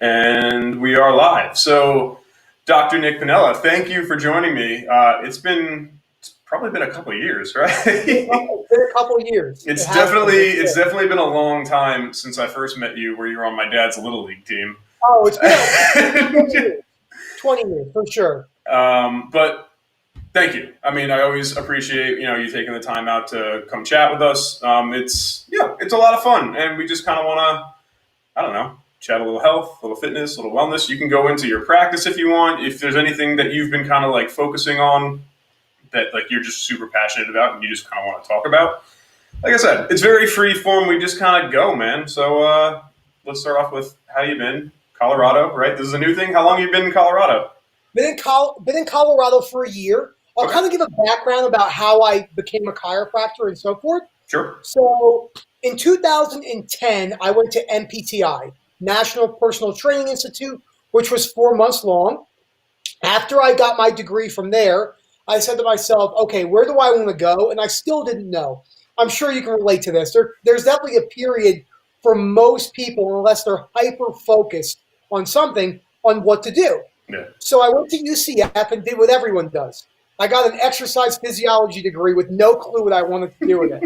And we are live. So, Dr. Nick Pannella, thank you for joining me. It's probably been a couple of years, right? It's been a couple of years. It's definitely been a long time since I first met you, where you were on my dad's Little League team. Oh, it's been 20 years. 20 years, for sure. But thank you. I mean, I always appreciate, you taking the time out to come chat with us. It's a lot of fun, and we just kind of want to, I don't know, chat a little health, a little fitness, a little wellness. You can go into your practice if you want. If there's anything that you've been kind of like focusing on that like you're just super passionate about and you just kind of want to talk about, like I said, it's very free form. We just kind of go, man. So let's start off with how you been. Colorado, right? This is a new thing. How long have you been in Colorado? Been in Colorado for a year. I'll kind of give a background about how I became a chiropractor and so forth. Sure. So in 2010, I went to NPTI, National Personal Training Institute, which was 4 months long. After I got my degree from there, I said to myself, okay, where do I want to go? And I still didn't know. I'm sure you can relate to this. There's definitely a period for most people, unless they're hyper-focused on something, on what to do. Yeah. So I went to UCF and did what everyone does. I got an exercise physiology degree with no clue what I wanted to do with it.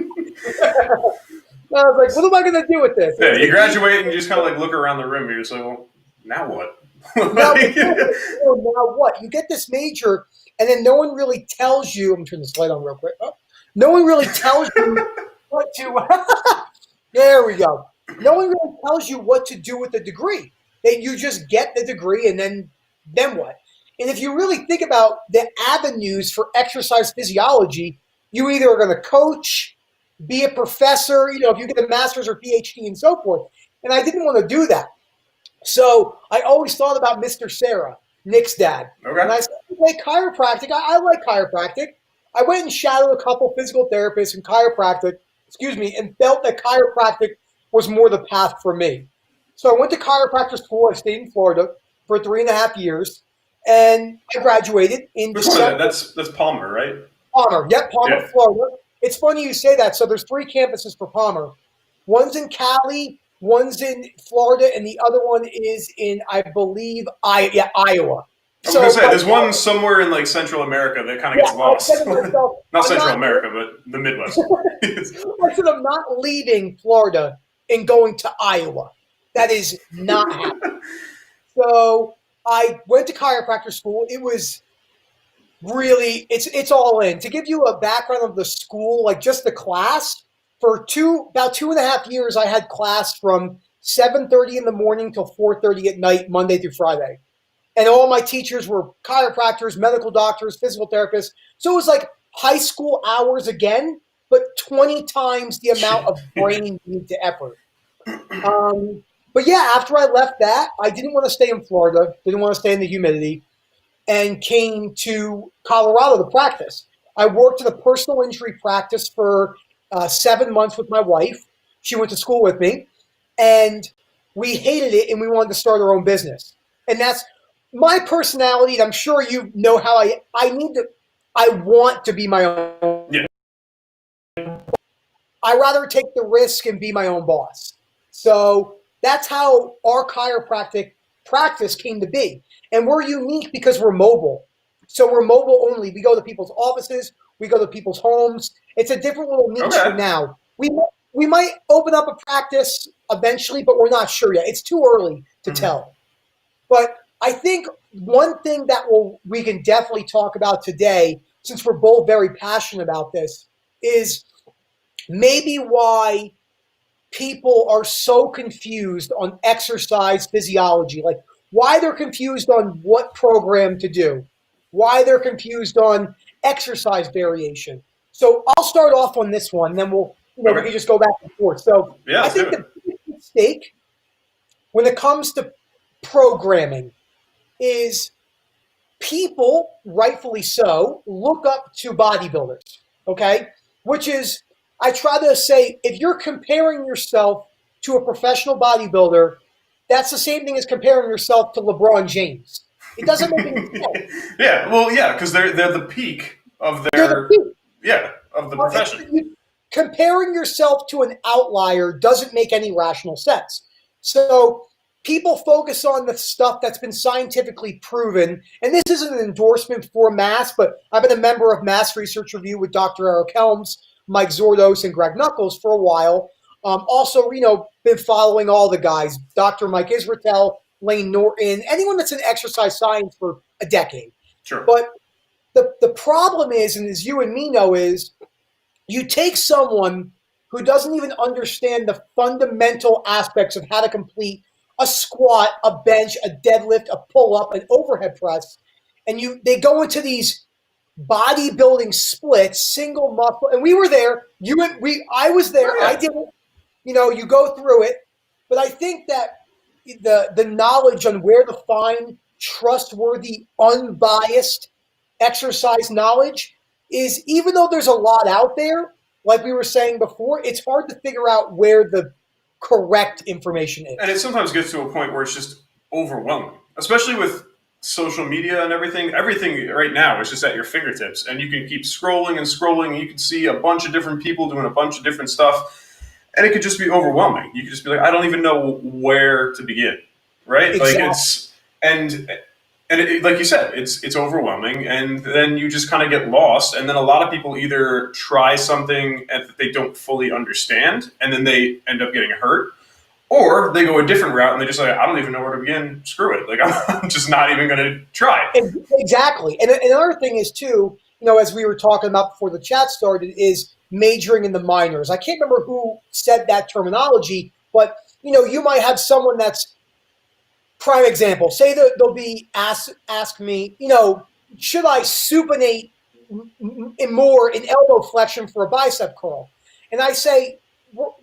I was like, what am I going to do with this? Yeah, you graduate and you just kind of like look around the room and you're just like, well, now what? Now what? You get this major and then no one really tells you, I'm turning this light on real quick. Oh, no one really tells you what to, there we go. No one really tells you what to do with the degree. You just get the degree and then what? And if you really think about the avenues for exercise physiology, you either are going to coach, be a professor, if you get a master's or PhD and so forth. And I didn't want to do that. So I always thought about Mr. Sarah, Nick's dad. Okay. And I said, okay, chiropractic. I like chiropractic. I went and shadowed a couple physical therapists in chiropractic, and felt that chiropractic was more the path for me. So I went to chiropractor school. I stayed in Florida for 3.5 years, and I graduated in December. That's Palmer, right? Palmer, Palmer, Florida. It's funny you say that. So there's 3 campuses for Palmer. One's in Cali, one's in Florida, and the other one is in, I believe, Iowa. I was going to say, there's one somewhere in like Central America that kind of gets lost. Not Central America, but the Midwest. I said I'm not leaving Florida and going to Iowa. That is not happening. So I went to chiropractor school. It was really, it's all in. To give you a background of the school, like just the class, for about 2.5 years, I had class from 7:30 in the morning till 4:30 at night, Monday through Friday. And all my teachers were chiropractors, medical doctors, physical therapists. So it was like high school hours again, but 20 times the amount of brain need to effort. But yeah, after I left that, I didn't want to stay in Florida, didn't want to stay in the humidity, and came to Colorado to practice. I worked at a personal injury practice for 7 months with my wife. She went to school with me, and we hated it, and we wanted to start our own business. And that's my personality, and I'm sure you know how I want to be my own. Yeah. I rather take the risk and be my own boss. So that's how our chiropractic practice came to be. And we're unique because we're mobile. So we're mobile only. We go to people's offices. We go to people's homes. It's a different little niche for now. We might open up a practice eventually, but we're not sure yet. It's too early to tell. But I think one thing that we can definitely talk about today, since we're both very passionate about this, is maybe why people are so confused on exercise physiology, like why they're confused on what program to do, why they're confused on exercise variation. So I'll start off on this one, and then we can just go back and forth. So I think the biggest mistake when it comes to programming is people, rightfully so, look up to bodybuilders, okay? Which is, I try to say, if you're comparing yourself to a professional bodybuilder, that's the same thing as comparing yourself to LeBron James. It doesn't make any sense. Because they're the peak of of the profession. Comparing yourself to an outlier doesn't make any rational sense. So people focus on the stuff that's been scientifically proven. And this isn't an endorsement for MASS, but I've been a member of MASS Research Review with Dr. Eric Helms, Mike Zordos, and Greg Knuckles for a while. Also, been following all the guys, Dr. Mike Israetel, Lane Norton, anyone that's in exercise science for a decade. Sure. But the problem is, and as you and me know, is you take someone who doesn't even understand the fundamental aspects of how to complete a squat, a bench, a deadlift, a pull-up, an overhead press, and they go into these bodybuilding splits, single muscle, and we were there. I was there. Oh, yeah. I did it. You go through it, but I think that the knowledge on where to find trustworthy, unbiased exercise knowledge is, even though there's a lot out there, like we were saying before, it's hard to figure out where the correct information is. And it sometimes gets to a point where it's just overwhelming, especially with social media and everything. Everything right now is just at your fingertips, and you can keep scrolling and scrolling, and you can see a bunch of different people doing a bunch of different stuff, and it could just be overwhelming. You could just be like, I don't even know where to begin, right? Exactly. Like like you said, it's overwhelming, and then you just kind of get lost. And then a lot of people either try something that they don't fully understand, and then they end up getting hurt, or they go a different route and they just like, I don't even know where to begin. Screw it. Like, I'm just not even going to try. Exactly. And another thing is too, as we were talking about before the chat started, is majoring in the minors. I can't remember who said that terminology, but you might have someone that's, prime example, say that they'll be ask me, should I supinate more in elbow flexion for a bicep curl? And I say,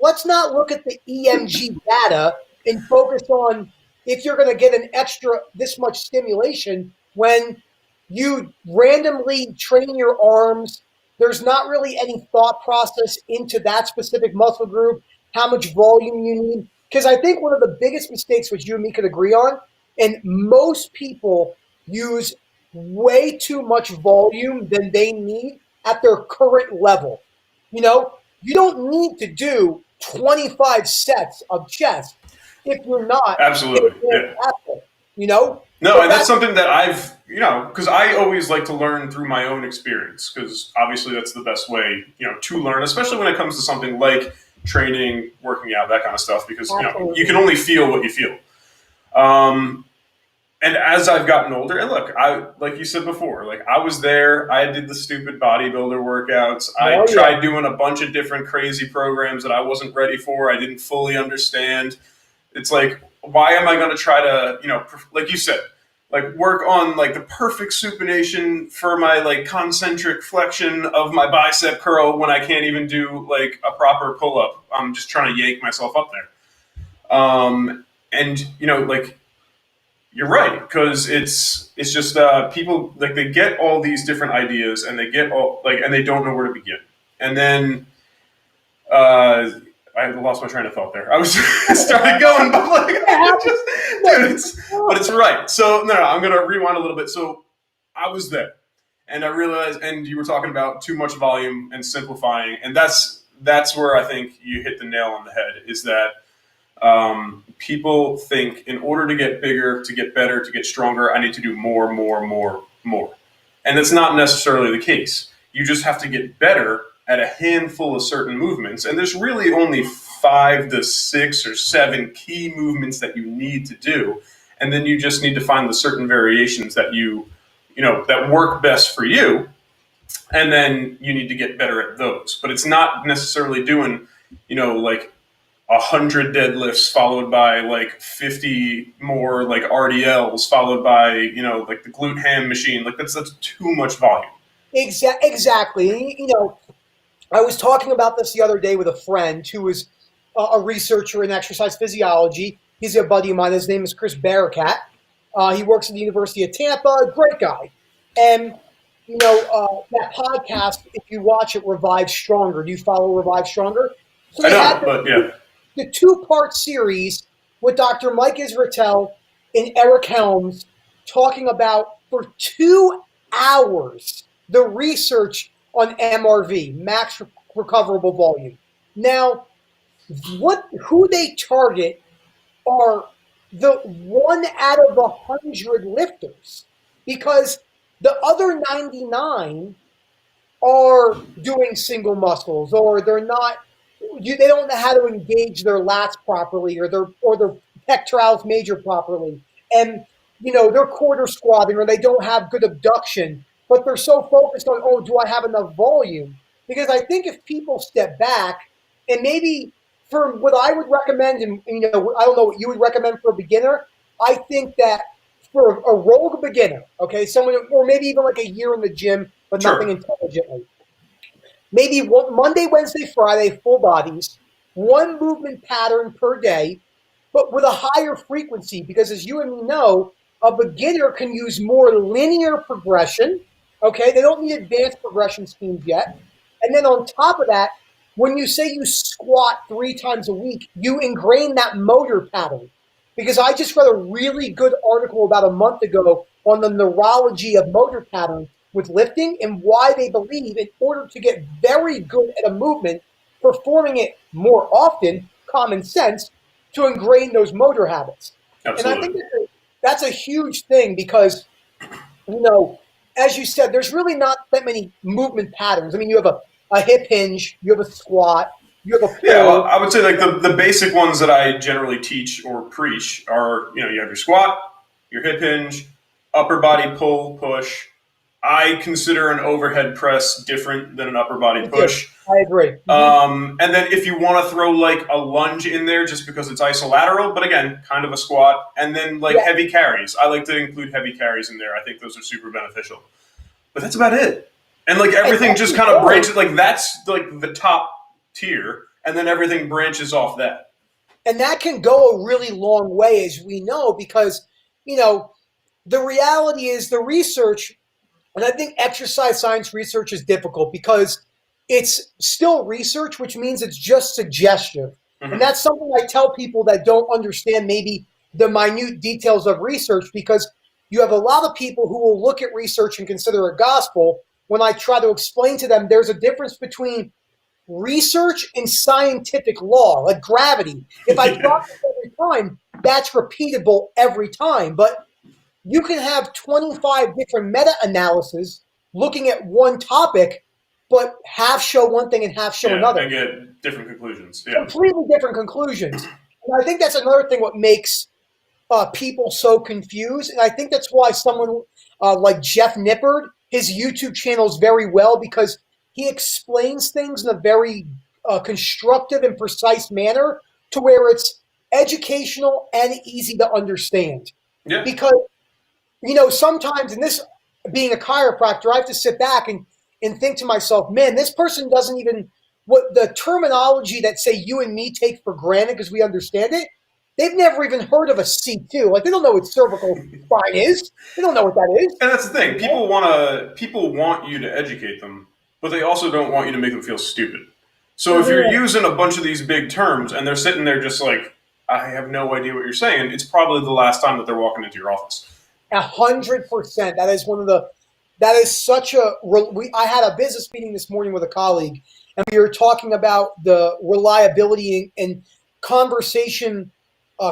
let's not look at the EMG data and focus on if you're going to get an extra this much stimulation when you randomly train your arms. There's not really any thought process into that specific muscle group, how much volume you need. Because I think one of the biggest mistakes, which you and me could agree on, and most people use way too much volume than they need at their current level. You don't need to do 25 sets of chest if you're not Absolutely. Yeah. athlete, No, and that's something that I've, because I always like to learn through my own experience, because obviously that's the best way, to learn, especially when it comes to something like training, working out, that kind of stuff, because you can only feel what you feel. And as I've gotten older, and look, like you said before, like I was there, I did the stupid bodybuilder workouts. I tried doing a bunch of different crazy programs that I wasn't ready for. I didn't fully understand. It's like, why am I going to try to, like you said, like work on like the perfect supination for my like concentric flexion of my bicep curl when I can't even do like a proper pull up. I'm just trying to yank myself up there. And like you're right, because it's just people like they get all these different ideas and they get all like and they don't know where to begin. And then I lost my train of thought there. I was started going, but like, but it's right. So no, I'm gonna rewind a little bit. So I was there, and I realized, and you were talking about too much volume and simplifying, and that's where I think you hit the nail on the head. Is that people think in order to get bigger, to get better, to get stronger, I need to do more, and that's not necessarily the case. You just have to get better at a handful of certain movements. And there's really only 5 to 6 or 7 key movements that you need to do. And then you just need to find the certain variations that that work best for you. And then you need to get better at those. But it's not necessarily doing, like 100 deadlifts followed by like 50 more like RDLs followed by, like the glute ham machine. Like that's too much volume. Exactly. I was talking about this the other day with a friend who is a researcher in exercise physiology. He's a buddy of mine. His name is Chris Barakat. He works at the University of Tampa. Great guy. And, that podcast, if you watch it, Revive Stronger. Do you follow Revive Stronger? So I don't, but yeah. The 2-part series with Dr. Mike Israetel and Eric Helms talking about for 2 hours the research on MRV, max recoverable volume. Now, who they target are the 1 out of 100 lifters, because the other 99 are doing single muscles, or they're not. They don't know how to engage their lats properly, or their pectoralis major properly, and they're quarter squatting, or they don't have good abduction. But they're so focused on, oh, do I have enough volume? Because I think if people step back and maybe for what I would recommend, and I don't know what you would recommend for a beginner. I think that for a rogue beginner, okay, someone, or maybe even like a year in the gym, but nothing Sure. intelligently. Maybe Monday, Wednesday, Friday, full bodies, one movement pattern per day, but with a higher frequency. Because as you and me know, a beginner can use more linear progression. Okay, they don't need advanced progression schemes yet. And then on top of that, when you say you squat 3 times a week, you ingrain that motor pattern. Because I just read a really good article about a month ago on the neurology of motor patterns with lifting, and why they believe in order to get very good at a movement, performing it more often, common sense, to ingrain those motor habits. And I think Absolutely. that's a huge thing because, as you said, there's really not that many movement patterns. I mean, you have a hip hinge, you have a squat, you have a Yeah, well, pull. I would say like the basic ones that I generally teach or preach are, you have your squat, your hip hinge, upper body pull, push. I consider an overhead press different than an upper body Me too. push. I agree. Mm-hmm. And then if you want to throw like a lunge in there just because it's isolateral, but again, kind of a squat. And then like Yeah. heavy carries. I like to include heavy carries in there. I think those are super beneficial. But that's about it. And like And everything that just can kind of go. branches. Like that's like the top tier. And then everything branches off that. And that can go a really long way, as we know, because, you know, the reality is the research, and I think exercise science research is difficult because it's still research, which means it's just suggestive. And Mm-hmm. that's something I tell people that don't understand maybe the minute details of research, because you have a lot of people who will look at research and consider it gospel. When I try to explain to them, there's a difference between research and scientific law, like gravity. If I drop Yeah. it every time, that's repeatable every time. But you can have 25 different meta analyses looking at one topic, but half show one thing and half show Yeah. another. And get different conclusions. Yeah. Completely different conclusions. And I think that's another thing what makes people so confused. And I think that's why someone like Jeff Nippard, his YouTube channel is very well, because he explains things in a very constructive and precise manner to where it's educational and easy to understand. Yeah. Because, sometimes in this, being a chiropractor, I have to sit back and think to myself, man, this person doesn't even, what the terminology that say you and me take for granted because we understand it, they've never even heard of a C2. Like, they don't know what cervical spine is. They don't know what that is. And that's the thing. You know? People want you to educate them, but they also don't want you to make them feel stupid. So if you're Mhm. using a bunch of these big terms and they're sitting there just like, I have no idea what you're saying, it's probably the last time that they're walking into your office. 100%. That is one of the. That is such a. I had a business meeting this morning with a colleague, and we were talking about the reliability and conversation,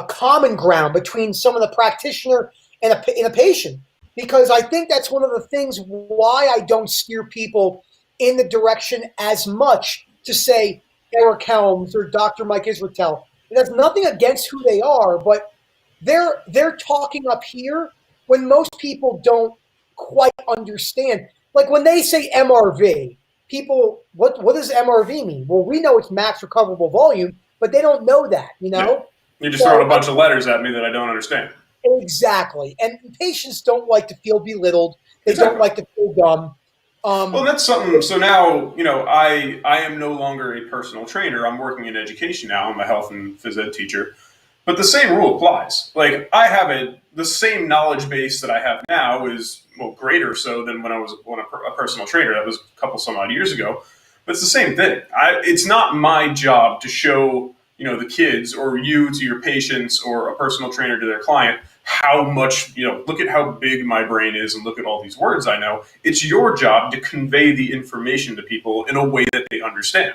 common ground between some of the practitioner and a patient. Because I think that's one of the things why I don't steer people in the direction as much to say Eric Helms or Dr. Mike Israetel. It has nothing against who they are, but they're talking up here when most people don't quite understand. Like when they say MRV, people, what does MRV mean? Well, we know it's max recoverable volume, but they don't know that, Yeah. You're just throwing So a bunch of letters at me that I don't understand. exactly, and patients don't like to feel belittled. They don't Exactly. like to feel dumb. Well, that's something. So now, I am no longer a personal trainer. I'm working in education now. I'm a health and phys ed teacher. But the same rule applies. Like I have the same knowledge base that I have now is greater so than when I was a personal trainer. That was a couple some odd years ago. But it's the same thing. It's not my job to show the kids or you to your patients or a personal trainer to their client how much look at how big my brain is and look at all these words I know. It's your job to convey the information to people in a way that they understand,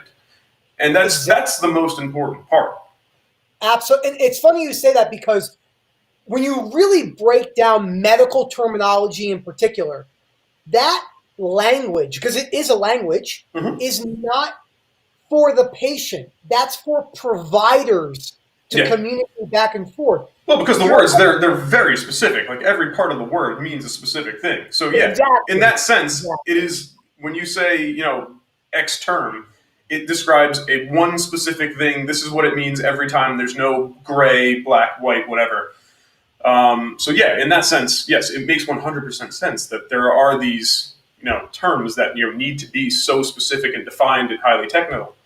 and that's Exactly. the most important part. Absolutely. And it's funny you say that because when you really break down medical terminology in particular, that language, because it is a language, Mhm. is not for the patient. That's for providers to Yeah. communicate back and forth. Well, because the You're words they're very specific. Like every part of the word means a specific thing. So yeah, in exactly, that sense, exactly. it is when you say X term, it describes a one specific thing. This is what it means every time. There's no gray, black, white, whatever. So yeah, in that sense, yes, it makes 100% sense that there are these terms that need to be so specific and defined and highly technical.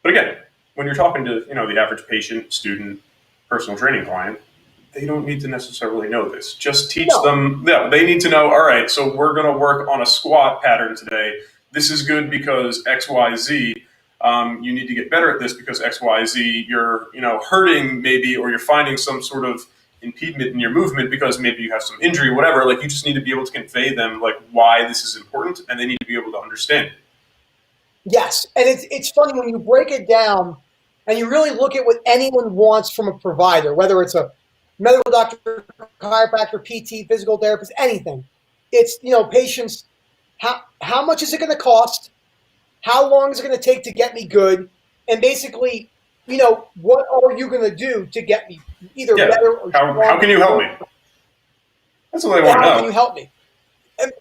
But again, when you're talking to the average patient, student, personal training client, they don't need to necessarily know this. Just teach No, them. Yeah, they need to know. All right, so we're going to work on a squat pattern today. This is good because X, Y, Z. You need to get better at this because X, Y, Z. You're hurting maybe, or you're finding some sort of impediment in your movement because maybe you have some injury, whatever. Like you just need to be able to convey them like why this is important, and they need to be able to understand it. yes, and it's funny when you break it down and you really look at what anyone wants from a provider, whether it's a medical doctor, chiropractor, PT, physical therapist, anything. It's patients. How much is it going to cost? How long is it going to take to get me good? And basically, what are you going to do to get me either Yeah. better or How can you help stronger? me? That's what they Yeah, want to how can you know. help me? And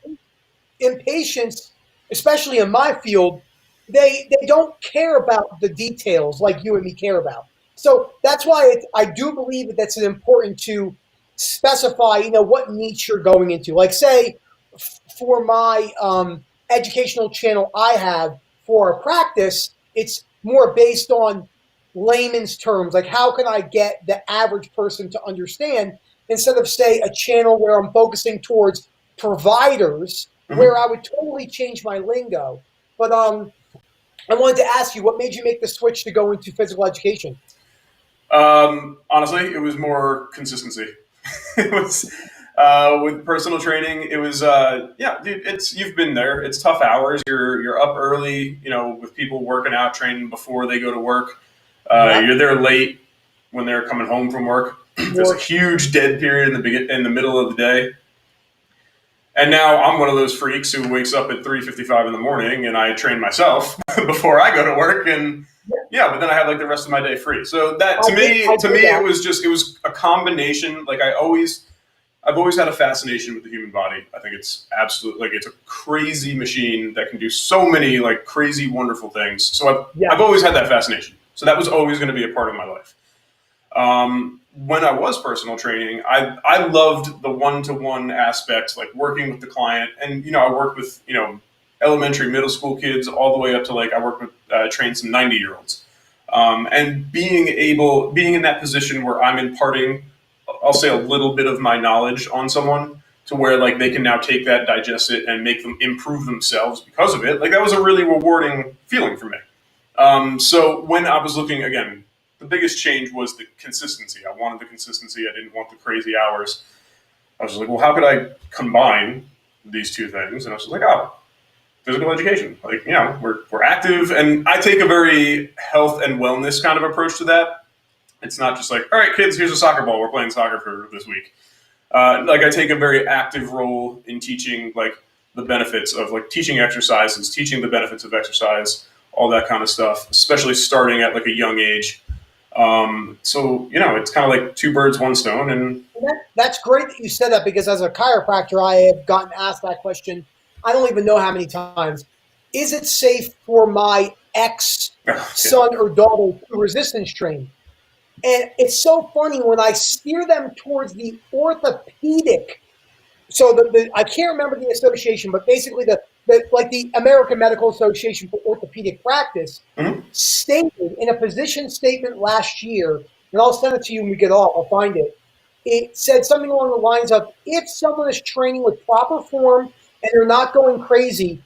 in patients, especially in my field, they don't care about the details like you and me care about. So that's why I do believe that that's important to specify, what niche you're going into. Like, say, for my educational channel I have for a practice, it's more based on layman's terms. Like, how can I get the average person to understand instead of, say, a channel where I'm focusing towards providers where Mhm. I would totally change my lingo. But I wanted to ask you, what made you make the switch to go into physical education? Honestly, it was more consistency. It was with personal training. It was yeah, dude. You've been there. It's tough hours. You're up early. With people working out, training before they go to work. Yeah, You're there late when they're coming home from work. There's a more. huge dead period in the middle of the day. And now I'm one of those freaks who wakes up at 3:55 in the morning and I train myself before I go to work. And yeah, but then I have like the rest of my day free. So that I to did me, that. it was a combination. Like I've always had a fascination with the human body. I think it's absolutely like it's a crazy machine that can do so many like crazy wonderful things. So I've Yeah, always had that fascination. So that was always going to be a part of my life. When I was personal training, I loved the one-to-one aspect, like working with the client. And I worked with elementary, middle school kids all the way up to like I worked with trained some 90-year-olds. And being in that position where I'm imparting, I'll say a little bit of my knowledge on someone to where like they can now take that, digest it, and make them improve themselves because of it. Like that was a really rewarding feeling for me. So when I was looking again, the biggest change was the consistency. I wanted the consistency. I didn't want the crazy hours. I was like, well, how could I combine these two things? And I was like, oh, physical education. Like, we're active, and I take a very health and wellness kind of approach to that. It's not just like, all right, kids, here's a soccer ball. We're playing soccer for this week. Like I take a very active role in teaching like the benefits of like teaching exercises, teaching the benefits of exercise, all that kind of stuff, especially starting at like a young age. So it's kind of like two birds, one stone, and that's great that you said that because as a chiropractor, I have gotten asked that question. I don't even know how many times. Is it safe for my ex yeah, son or daughter to resistance train? And it's so funny when I steer them towards the orthopedic. So I can't remember the association, but basically the American Medical Association for Orthopedic Practice mm-hmm. stated in a position statement last year, and I'll send it to you when we get off. I'll find it. It said something along the lines of, if someone is training with proper form and they're not going crazy,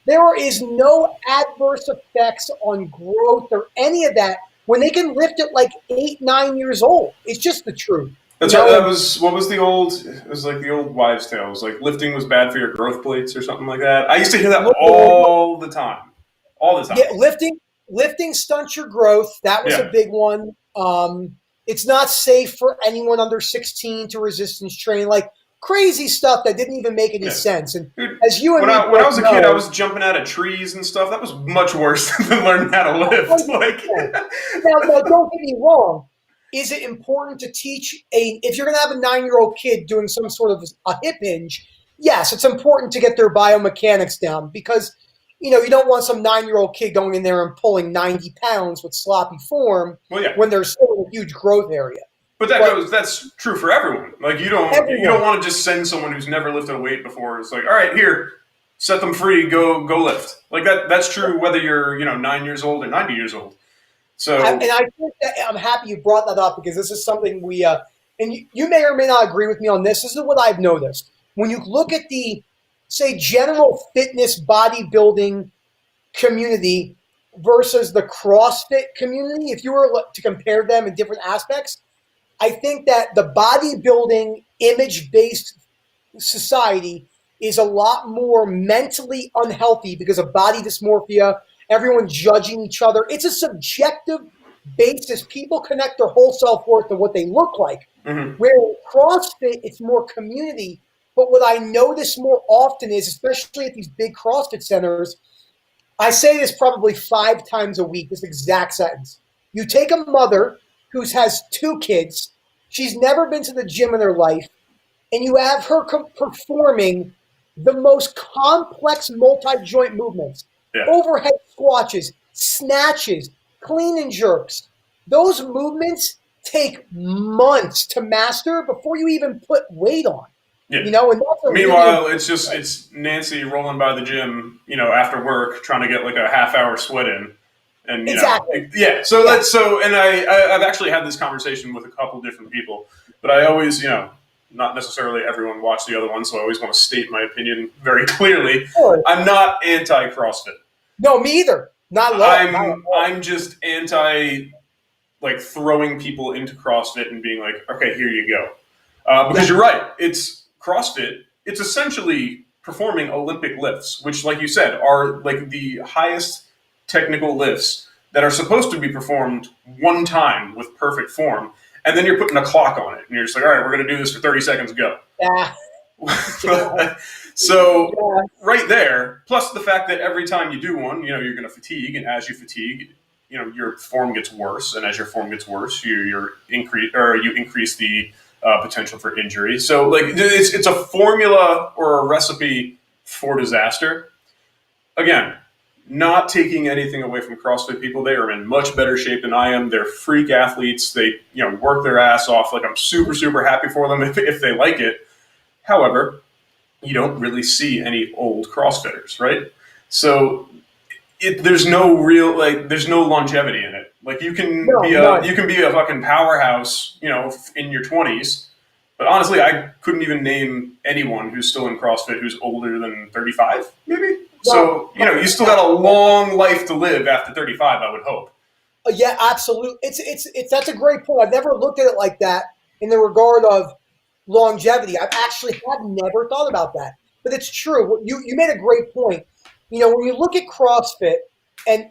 there is no adverse effects on growth or any of that when they can lift at like 8, 9 years old. It's just the truth, That's right. That And was what was the old. It was like the old wives' tales. Like lifting was bad for your growth plates or something like that. I used to hear that all the time, all the time. yeah, lifting stunts your growth. That was a Yeah. big one. It's not safe for anyone under 16 to resistance train. Like crazy stuff that didn't even make any sense. And Dude, as you and when me I was a both kid, I know, was jumping out of trees and stuff. That was much worse than learning how to lift. Like, now, don't get me wrong. Is it important to teach if you're going to have a 9-year-old kid doing some sort of a hip hinge? Yes, it's important to get their biomechanics down because, you don't want some 9-year-old kid going in there and pulling 90 pounds with sloppy form well, yeah. when there's still a huge growth area. But that's true for everyone. Like you don't want to just send someone who's never lifted a weight before. It's like, all right, here, set them free, go lift. Like that's true whether you're 9 years old or 90 years old. So I think that I'm happy you brought that up because this is something we and you may or may not agree with me on this. This is what I've noticed. When you look at the, say, general fitness bodybuilding community versus the CrossFit community, if you were to compare them in different aspects, I think that the bodybuilding image-based society is a lot more mentally unhealthy because of body dysmorphia, everyone judging each other. It's a subjective basis. People connect their whole self-worth to what they look like. mm-hmm. Where in CrossFit, it's more community. But what I notice more often is, especially at these big CrossFit centers, I say this probably 5 times a week, this exact sentence. You take a mother who has 2 kids, she's never been to the gym in her life, and you have her performing the most complex multi-joint movements, overhead squats, snatches, clean and jerks. Those movements take months to master before you even put weight on. Yeah. And that's meanwhile, it's Nancy rolling by the gym, after work, trying to get like a half-hour sweat in, and exactly. Yeah. So and I've actually had this conversation with a couple different people, but I always, not necessarily everyone watched the other one, so I always want to state my opinion very clearly. Sure. I'm not anti-CrossFit. No, me either. Not at all. I'm just anti like throwing people into CrossFit and being like, okay, here you go, because you're right. It's CrossFit. It's essentially performing Olympic lifts, which, like you said, are like the highest technical lifts that are supposed to be performed one time with perfect form. And then you're putting a clock on it, and you're just like, all right, we're going to do this for 30 seconds, go. Yeah. So right there, plus the fact that every time you do one, you're going to fatigue, and as you fatigue, your form gets worse, and as your form gets worse, you increase the potential for injury. So like it's a formula or a recipe for disaster. Again, not taking anything away from CrossFit people. They are in much better shape than I am. They're freak athletes. They work their ass off. Like I'm super, super happy for them if they like it. However, you don't really see any old CrossFitters, right? So there's no longevity in it. Like you can be a fucking powerhouse, in your 20s. But honestly, I couldn't even name anyone who's still in CrossFit who's older than 35, maybe. So, you still got a long life to live after 35, I would hope. Yeah, absolutely. It's that's a great point. I've never looked at it like that in the regard of longevity. I've actually had never thought about that. But it's true. You made a great point. When you look at CrossFit and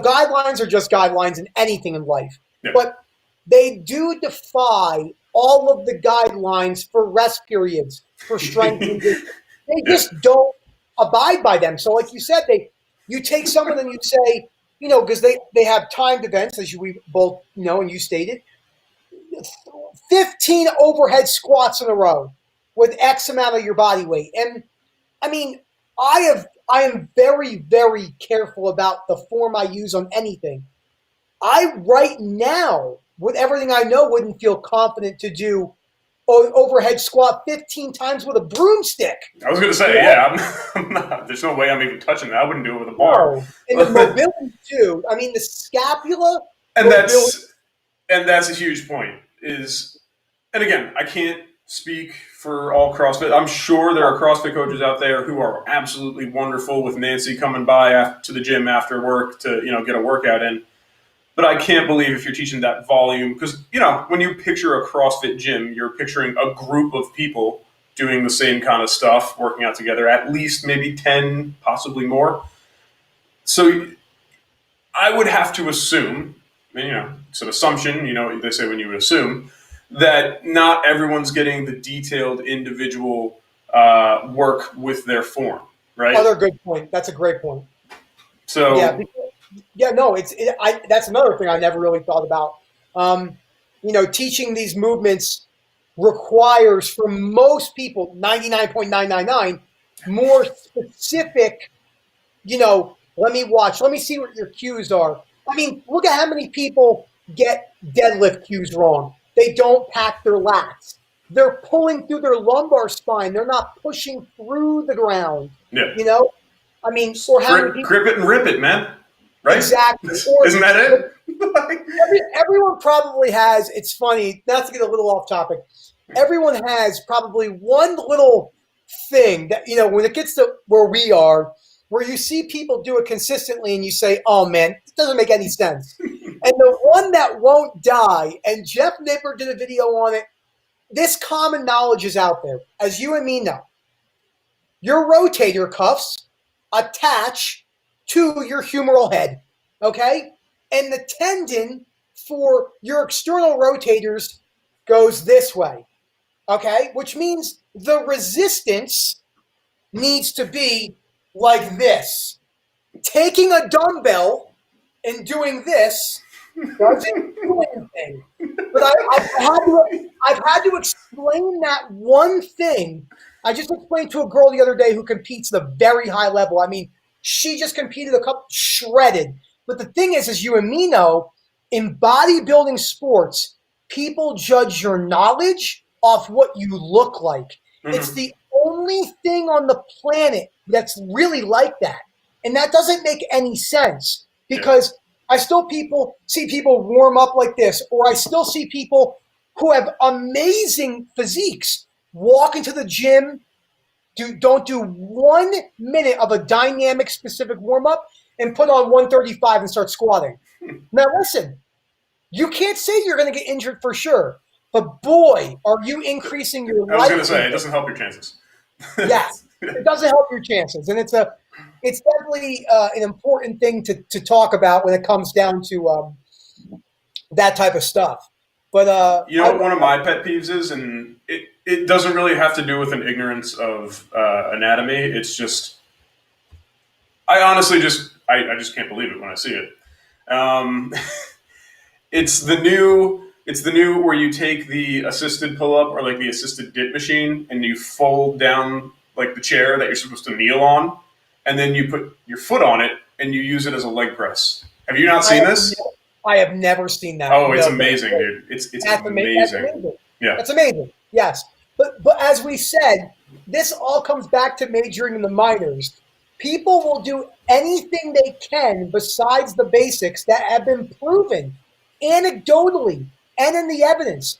guidelines are just guidelines in anything in life. Yeah. But they do defy all of the guidelines for rest periods, for strength. They just don't abide by them. So like you said, you take someone and you say, because they have timed events, as we both know and you stated, 15 overhead squats in a row with X amount of your body weight. And I mean, I am very, very careful about the form I use on anything. I right now, with everything I know, wouldn't feel confident to do overhead squat 15 times with a broomstick. I was going to say, I'm not. There's no way I'm even touching that. I wouldn't do it with a bar. No. And the mobility too. I mean, the scapula. And that's a huge point. And again, I can't speak for all CrossFit. I'm sure there are CrossFit coaches out there who are absolutely wonderful with Nancy coming by to the gym after work to get a workout in. But I can't believe if you're teaching that volume, because, when you picture a CrossFit gym, you're picturing a group of people doing the same kind of stuff, working out together, at least maybe 10, possibly more. So I would have to assume, it's an assumption, they say when you would assume, that not everyone's getting the detailed individual work with their form, right? Other good point. That's a great point. So no, that's another thing I never really thought about. Teaching these movements requires, for most people, 99.999, more specific, let me see what your cues are. I mean, look at how many people get deadlift cues wrong. They don't pack their lats. They're pulling through their lumbar spine. They're not pushing through the ground. yeah, I mean, or how many people, grip it and rip it, man. Right? Exactly. Isn't that it? Everyone probably has. It's funny, not to get a little off topic. Everyone has probably one little thing that, when it gets to where we are, where you see people do it consistently and you say, oh man, it doesn't make any sense. And the one that won't die, and Jeff Nipper did a video on it, this common knowledge is out there, as you and me know. Your rotator cuffs attach to your humeral head, okay? And the tendon for your external rotators goes this way, okay? Which means the resistance needs to be like this. Taking a dumbbell and doing this doesn't do anything. But I've had to explain that one thing. I just explained to a girl the other day who competes at a very high level. I mean, she just competed a couple shredded. But the thing is, as you and me know, in bodybuilding sports, people judge your knowledge off what you look like. Mm-hmm. It's the only thing on the planet that's really like that. And that doesn't make any sense because I still see people warm up like this, or I still see people who have amazing physiques walk into the gym, don't do 1 minute of a dynamic specific warm-up and put on 135 and start squatting. Now listen, you can't say you're going to get injured for sure, but boy, are you increasing your life. I was going to say, it doesn't help your chances. Yes, it doesn't help your chances. And it's definitely an important thing to talk about when it comes down to that type of stuff. But what one of my pet peeves is, and it doesn't really have to do with an ignorance of anatomy. It's just, I honestly just can't believe it when I see it. It's the new where you take the assisted pull-up or like the assisted dip machine and you fold down like the chair that you're supposed to kneel on, and then you put your foot on it and you use it as a leg press. Have you not seen this? I have never seen that. Oh, it's amazing, dude. It's amazing. That's amazing. Yeah. That's amazing. Yes. But as we said, this all comes back to majoring in the minors. People will do anything they can besides the basics that have been proven anecdotally and in the evidence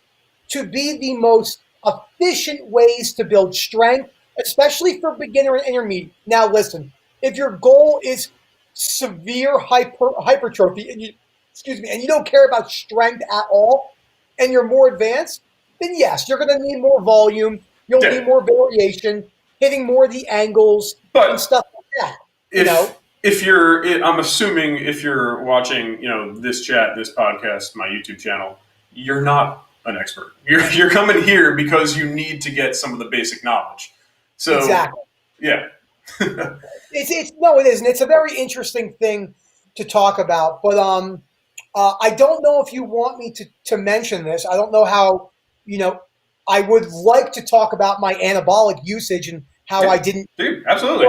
to be the most efficient ways to build strength, especially for beginner and intermediate. Now, listen, if your goal is severe hypertrophy and you don't care about strength at all, and you're more advanced, then yes, you're going to need more volume. You'll need more variation, hitting more of the angles and stuff like that. I'm assuming if you're watching, this chat, this podcast, my YouTube channel, you're not an expert. You're coming here because you need to get some of the basic knowledge. So exactly. Yeah. It is, and it's a very interesting thing to talk about. But I don't know if you want me to mention this. I don't know how. I would like to talk about my anabolic usage and how I didn't. Dude, absolutely.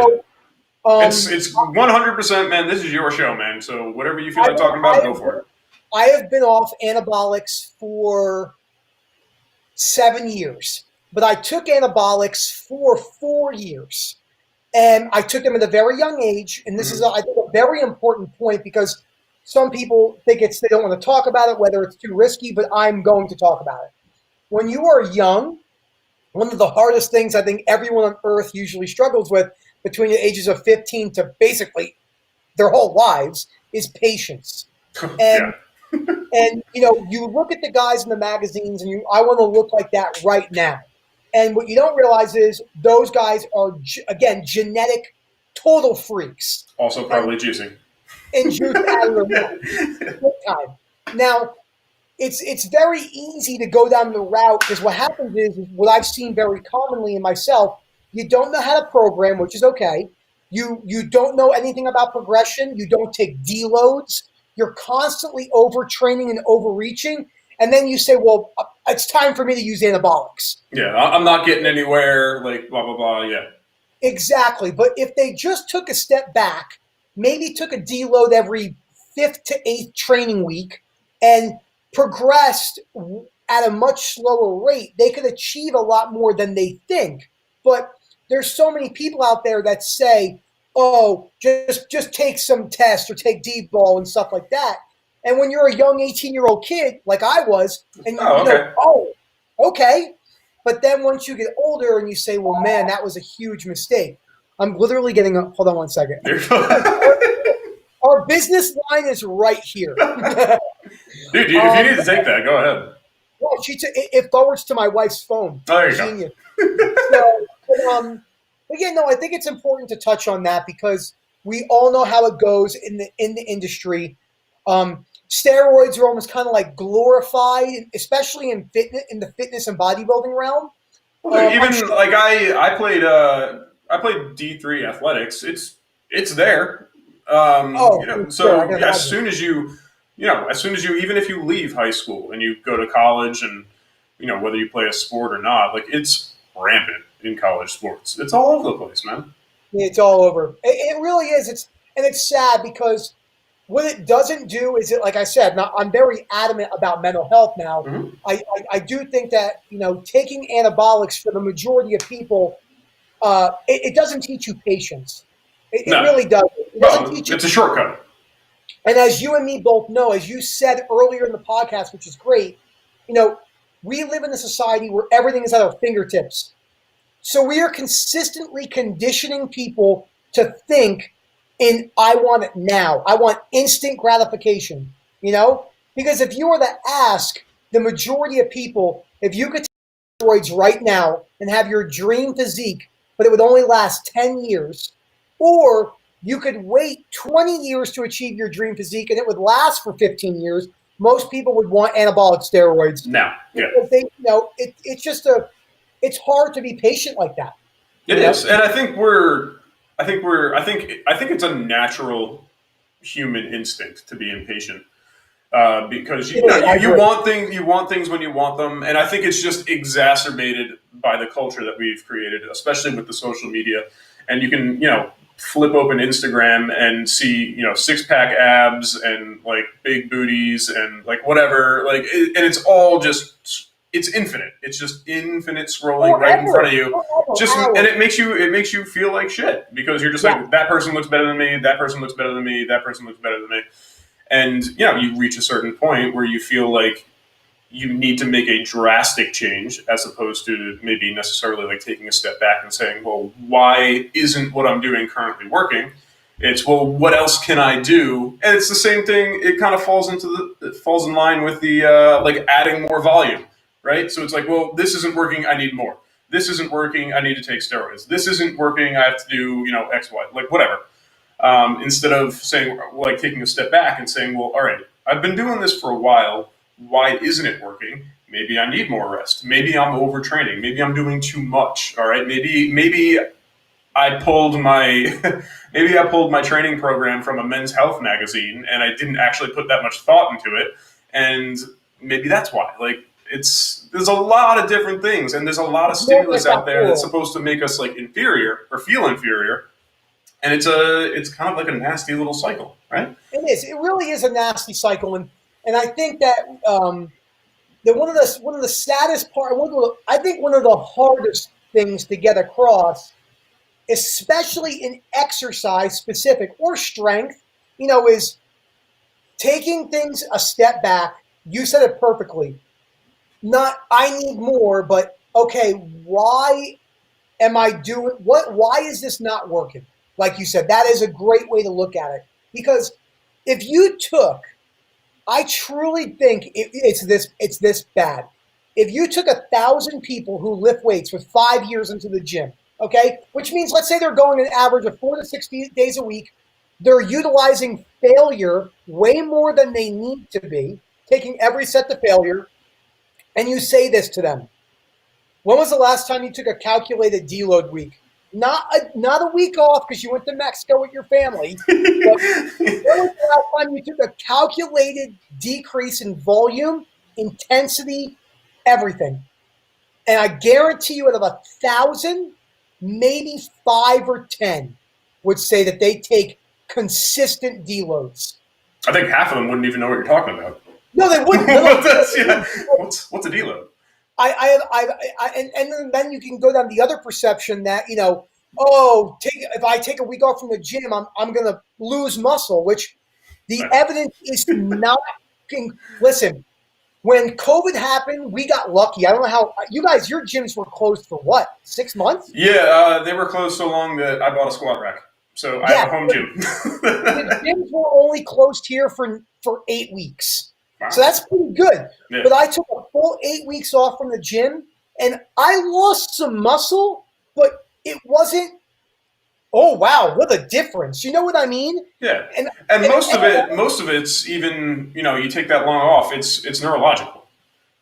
It's 100%, man. This is your show, man. So whatever you feel like talking about, go for it. I have been off anabolics for 7 years, but I took anabolics for 4 years. And I took them at a very young age. And this is, I think, a very important point because some people think they don't want to talk about it, whether it's too risky, but I'm going to talk about it. When you are young, one of the hardest things I think everyone on earth usually struggles with between the ages of 15 to basically their whole lives is patience. And and you look at the guys in the magazines and I want to look like that right now. And what you don't realize is those guys are, again, genetic total freaks. Also probably juicing. And juice out of their mouth. Time. Now, it's very easy to go down the route because what happens is what I've seen very commonly in myself. You don't know how to program, which is okay. You don't know anything about progression. You don't take deloads. You're constantly overtraining and overreaching, and then you say, "Well, it's time for me to use anabolics." Yeah, I'm not getting anywhere. Like blah blah blah. Yeah. Exactly. But if they just took a step back, maybe took a deload every fifth to eighth training week, and progressed at a much slower rate, they could achieve a lot more than they think. But there's so many people out there that say, "Oh, just take some tests or take deep ball and stuff like that." And when you're a young 18-year-old kid like I was, and Oh, you know, okay. oh, okay, but then once you get older and you say, well, man, that was a huge mistake. I'm literally getting a, hold on one second. Our business line is right here. Dude, if you need to take that, go ahead. Well, it forwards to my wife's phone. Oh, there you Genius. So, but yeah, no, I think it's important to touch on that because we all know how it goes in the industry. Steroids are almost kind of like glorified, especially in the fitness and bodybuilding realm. Well, dude, even Sure. like I played D3 athletics. It's there. Oh, for sure. I So can as imagine. soon as as soon as you, even if you leave high school and you go to college, and whether you play a sport or not, like it's rampant in college sports. It's all over the place, man. It's all over. It really is. It's sad because what it doesn't do is it, like I said, now I'm very adamant about mental health now. Hmm. I do think that, taking anabolics for the majority of people, it doesn't teach you patience. It No, really doesn't. It doesn't well, teach you. it's a shortcut. And as you and me both know, as you said earlier in the podcast, which is great, you know, we live in a society where everything is at our fingertips. So we are consistently conditioning people to think in I want it now. I want instant gratification, Because if you were to ask the majority of people if you could take steroids right now and have your dream physique, but it would only last 10 years, or you could wait 20 years to achieve your dream physique and it would last for 15 years, most people would want anabolic steroids Now, yeah, because it's just it's hard to be patient like that, it you know? is, and I think it's a natural human instinct to be impatient. Because It is, I you agree. want things when you want them, and I think it's just exacerbated by the culture that we've created, especially with the social media. And you can flip open Instagram and see 6-pack abs and like big booties and like whatever, and it's all just it's infinite. It's just infinite scrolling right in front of you. Forever, Just and hours. it makes you feel like shit because you're just Yeah. like that person looks better than me, that person looks better than me, that person looks better than me. And you reach a certain point where you feel like you need to make a drastic change as opposed to maybe necessarily like taking a step back and saying, well, why isn't what I'm doing currently working? It's, well, what else can I do? And it's the same thing. It kind of it falls in line with the like adding more volume, right? So it's like, well, this isn't working, I need more. This isn't working, I need to take steroids. This isn't working, I have to do X, Y, like whatever. Instead of saying, like, taking a step back and saying, well, all right, I've been doing this for a while. Why isn't it working? Maybe I need more rest. Maybe I'm overtraining. Maybe I'm doing too much. All right. Maybe I pulled my maybe I pulled my training program from a Men's Health magazine and I didn't actually put that much thought into it. And maybe that's why. Like there's a lot of different things, and there's a lot of It's more stimulus out there that's multifactorial. supposed to make us like inferior or feel inferior, and it's kind of like a nasty little cycle, right? It is. It really is a nasty cycle, and I think that that one of the saddest part, I think one of the hardest things to get across, especially in exercise specific or strength, is taking things a step back. You said it perfectly. Not I need more, but okay, why am I doing what? Why is this not working? Like you said, that is a great way to look at it. Because if you took, I truly think it's this bad. If you took 1,000 people who lift weights with 5 years into the gym, okay, which means let's say they're going an average of 4 to 6 days a week, they're utilizing failure way more than they need to be. taking every set to failure, and you say this to them. When was the last time you took a calculated deload week? Not a week off because you went to Mexico with your family. But when was the last time you took a calculated decrease in volume, intensity, everything? And I guarantee you out of 1,000, maybe 5 or 10 would say that they take consistent deloads. I think half of them wouldn't even know what you're talking about. No, they wouldn't. What's a deload? And then you can go down the other perception that, if I take a week off from the gym, I'm going to lose muscle, which the evidence is not. Listen, when COVID happened, we got lucky. I don't know how you guys, your gyms were closed for what, 6 months? Yeah, they were closed so long that I bought a squat rack. So I have a home gym. The gyms were only closed here for 8 weeks. Wow. So that's pretty good. Yeah. But I took a full 8 weeks off from the gym, and I lost some muscle, but it wasn't, oh, wow, what a difference. You know what I mean? Yeah. And most of it's even, you take that long off, it's neurological.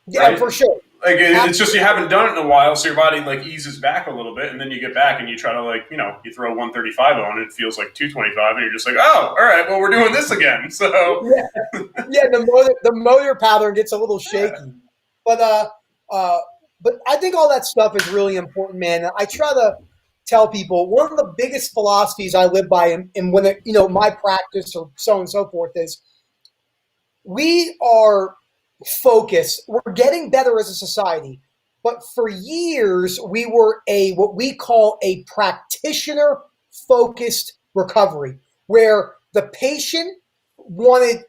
Yeah, right? for sure. Like it's just you haven't done it in a while, so your body eases back a little bit, and then you get back and you try to you throw 135 on it feels like 225, and you're just like, oh, all right, well we're doing this again. So the motor pattern gets a little shaky, but I think all that stuff is really important, man. I try to tell people one of the biggest philosophies I live by in when my practice or so on and so forth is we are focus. We're getting better as a society, but for years we were what we call a practitioner-focused recovery, where the patient wanted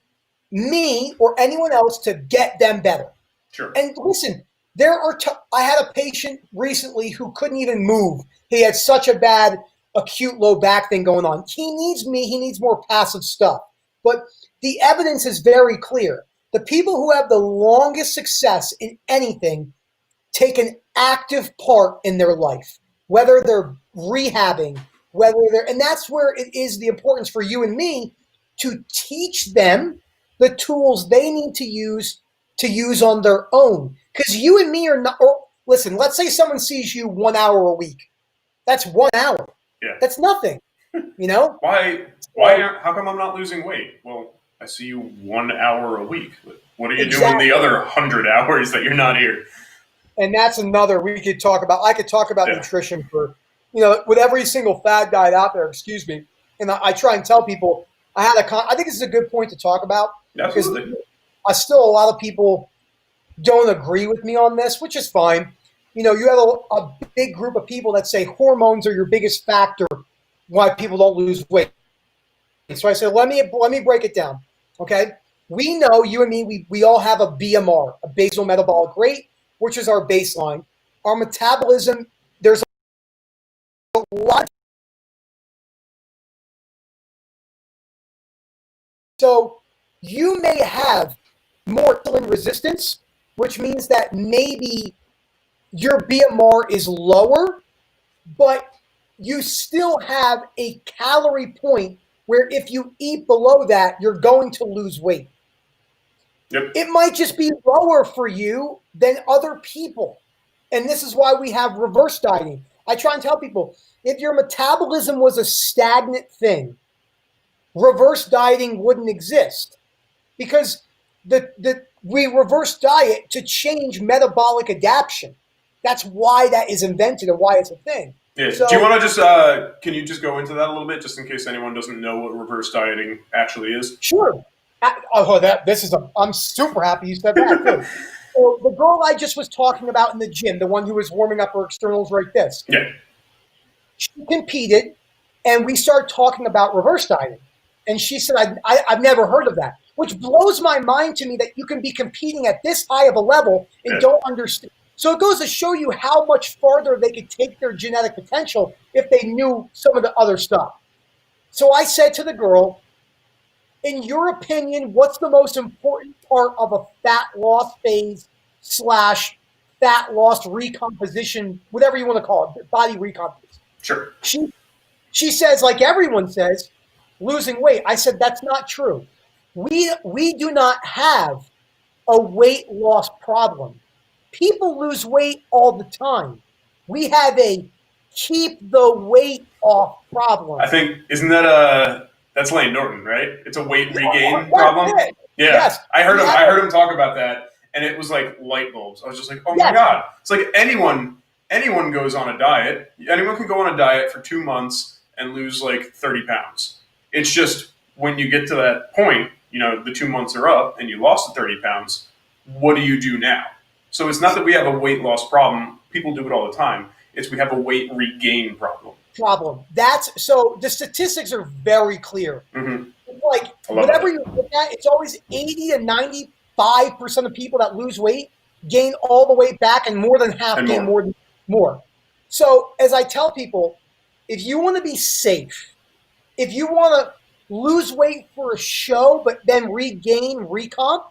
me or anyone else to get them better. Sure. And listen, I had a patient recently who couldn't even move. He had such a bad acute low back thing going on. He needs me. He needs more passive stuff. But the evidence is very clear. The people who have the longest success in anything take an active part in their life, whether they're rehabbing, and that's where it is the importance for you and me to teach them the tools they need to use on their own. Because you and me are not, listen, let's say someone sees you 1 hour a week. That's 1 hour. Yeah. That's nothing, Why, how come I'm not losing weight? Well, I see you 1 hour a week. What are you doing the other 100 hours that you're not here? And that's another I could talk about nutrition for, with every single fad diet out there, excuse me. And I try and tell people, I think this is a good point to talk about. Absolutely. Because a lot of people don't agree with me on this, which is fine. You have a big group of people that say hormones are your biggest factor why people don't lose weight. So I said, let me break it down. Okay. We know, you and me, we all have a BMR, a basal metabolic rate, which is our baseline. Our metabolism, there's a lot. So you may have more insulin resistance, which means that maybe your BMR is lower, but you still have a calorie point where if you eat below that, you're going to lose weight. Yep. It might just be lower for you than other people. And this is why we have reverse dieting. I try and tell people, if your metabolism was a stagnant thing, reverse dieting wouldn't exist. Because we reverse diet to change metabolic adaptation. That's why that is invented and why it's a thing. Yeah. So, do you want to can you just go into that a little bit, just in case anyone doesn't know what reverse dieting actually is? Sure. I'm super happy you said that too. So the girl I just was talking about in the gym, the one who was warming up her externals like this. Yeah. She competed, and we started talking about reverse dieting. And she said, I've never heard of that, which blows my mind to me that you can be competing at this high of a level and don't understand. So it goes to show you how much farther they could take their genetic potential if they knew some of the other stuff. So I said to the girl, in your opinion, what's the most important part of a fat loss phase / fat loss recomposition, whatever you want to call it, body recomposition? Sure. She says, like everyone says, losing weight. I said, that's not true. We do not have a weight loss problem. People lose weight all the time. We have a keep the weight off problem. I think, isn't that that's Lane Norton, right? It's a weight regain That's problem. it. Yeah, Yes. I heard him talk about that, and it was like light bulbs. I was just like, oh my god! It's like anyone goes on a diet. Anyone can go on a diet for 2 months and lose like 30 pounds. It's just when you get to that point, you know, the 2 months are up and you lost the 30 pounds. What do you do now? So it's not that we have a weight loss problem. People do it all the time. It's we have a weight regain problem. That's so the statistics are very clear. Mm-hmm. Like whatever you look at, it's always 80 to 95% of people that lose weight gain all the way back, and more than half gain more. So as I tell people, if you want to be safe, if you want to lose weight for a show but then regain, recomp,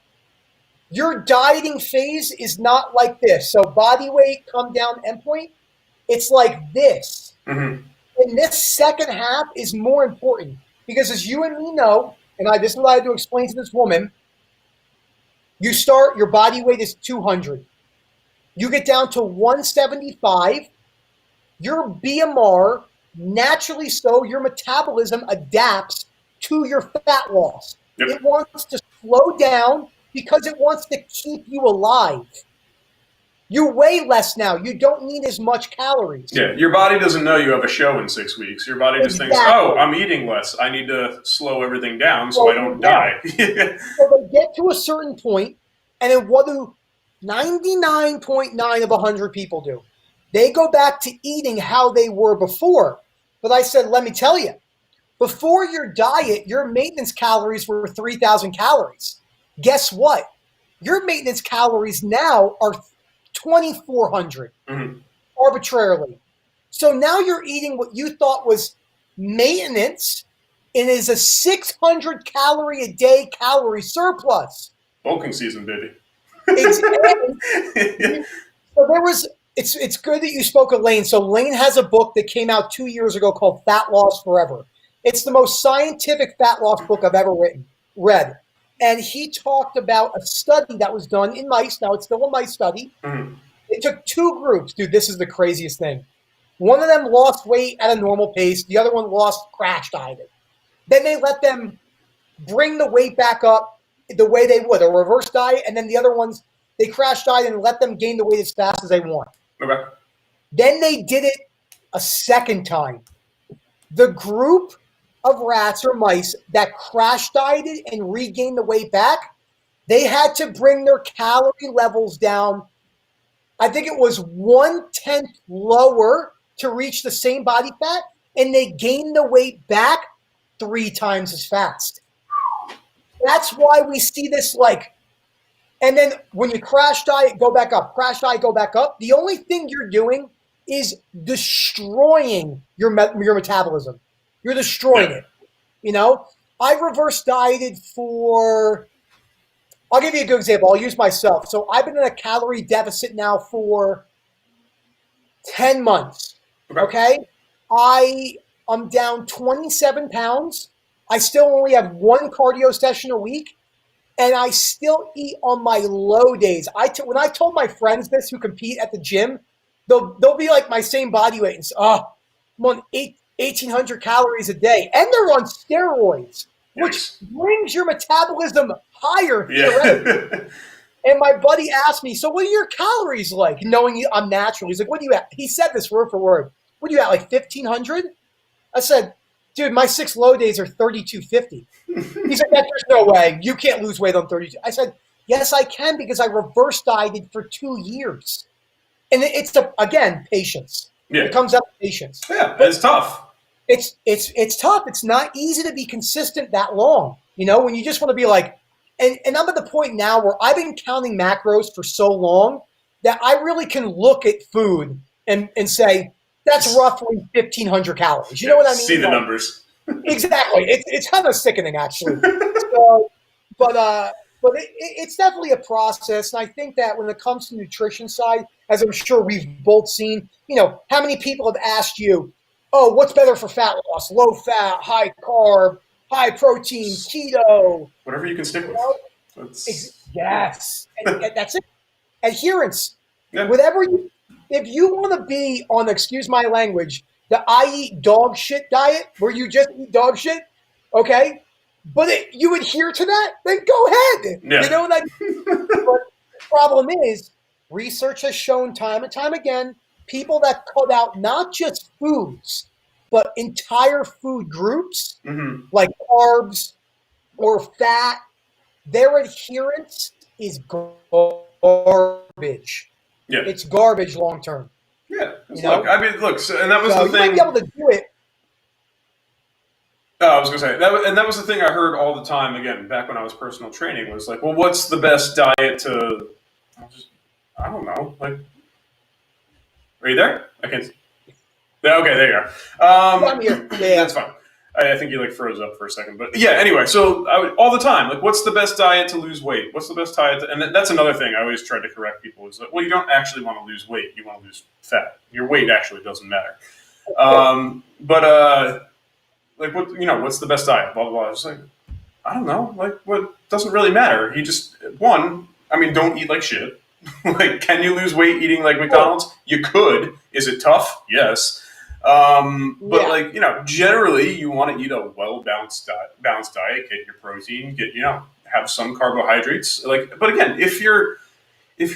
your dieting phase is not like this. So body weight, come down, endpoint. It's like this. Mm-hmm. And this second half is more important because, as you and me know, and this is what I had to explain to this woman, you start, your body weight is 200. You get down to 175. Your BMR, naturally so, your metabolism adapts to your fat loss. Yep. It wants to slow down because it wants to keep you alive. You weigh less now. You don't need as much calories. Yeah, your body doesn't know you have a show in 6 weeks. Your body just thinks, oh, I'm eating less. I need to slow everything down so I don't die. So they get to a certain point, and then what do 99.9 of 100 people do? They go back to eating how they were before. But I said, let me tell you, before your diet, your maintenance calories were 3,000 calories. Guess what? Your maintenance calories now are 2,400 arbitrarily. So now you're eating what you thought was maintenance, and is a 600 calorie a day calorie surplus. Bulking season, baby. So there was. It's good that you spoke of Lane. So Lane has a book that came out 2 years ago called Fat Loss Forever. It's the most scientific fat loss book I've ever read. And he talked about a study that was done in mice. Now, it's still a mice study. Mm-hmm. They took two groups. Dude, this is the craziest thing. One of them lost weight at a normal pace. The other one crash dieted. Then they let them bring the weight back up the way they would, a reverse diet. And then the other ones, they crash dieted and let them gain the weight as fast as they want. Okay. Then they did it a second time. The group of rats or mice that crash dieted and regained the weight back, they had to bring their calorie levels down. I think it was 1/10 lower to reach the same body fat, and they gained the weight back 3 times as fast. That's why we see this and then when you crash diet, go back up, crash diet, go back up. The only thing you're doing is destroying your metabolism. You're destroying it. You know, I reverse dieted for, I'll give you a good example. I'll use myself. So I've been in a calorie deficit now for 10 months. Okay. I'm down 27 pounds. I still only have 1 cardio session a week. And I still eat on my low days. When I told my friends this who compete at the gym, they'll be like my same body weight and say, I'm on 1,800 calories a day. And they're on steroids, which brings your metabolism higher. Yeah. And my buddy asked me, so what are your calories like? Knowing I'm natural. He's like, what do you at? He said this word for word. What are you at, like 1,500? I said, dude, my 6 low days are 3,250. He's like, there's no way. You can't lose weight on 32. I said, yes, I can, because I reverse dieted for 2 years. And it's, again, patience. Yeah. It comes out to patience. Yeah, but it's tough. It's tough. It's not easy to be consistent that long. You know, when you just want to be like, and I'm at the point now where I've been counting macros for so long that I really can look at food and say, that's roughly 1,500 calories. You know what I mean? See the numbers. Exactly. It's kind of sickening, actually. But it's definitely a process. And I think that when it comes to the nutrition side, as I'm sure we've both seen, you know, how many people have asked you, oh, what's better for fat loss? Low fat, high carb, high protein, keto. Whatever you can stick with. Yes. And that's it. Adherence. Yeah. Whatever you, if you want to be on, excuse my language, the I eat dog shit diet where you just eat dog shit, okay? But you adhere to that, then go ahead. Yeah. You know that. But the problem is, research has shown time and time again, people that cut out not just foods, but entire food groups Mm-hmm. like carbs or fat, their adherence is garbage. Yeah. It's garbage long term. Yeah. You Look, know? I mean, look, so, and that was So the you might thing. be able to do it. Oh, I was gonna say that, and that was the thing I heard all the time. Again, back when I was personal training, was like, well, what's the best diet to? I don't know. Like, are you there? I can't. Yeah, okay, there you are. I'm here. Yeah. That's fine. I think you like froze up for a second, but yeah. Anyway, so I would, all the time, like, what's the best diet to lose weight? What's the best diet? And that's another thing I always try to correct people is that, well, you don't actually want to lose weight. You want to lose fat. Your weight actually doesn't matter. But like, what, what's the best diet? Blah blah blah. It's like, I don't know. Like, what doesn't really matter. You just don't eat like shit. Like, can you lose weight eating like McDonald's? You could. Is it tough? Yes. But Yeah. like, generally you want to eat a balanced diet, get your protein, have some carbohydrates. Like, but again, if your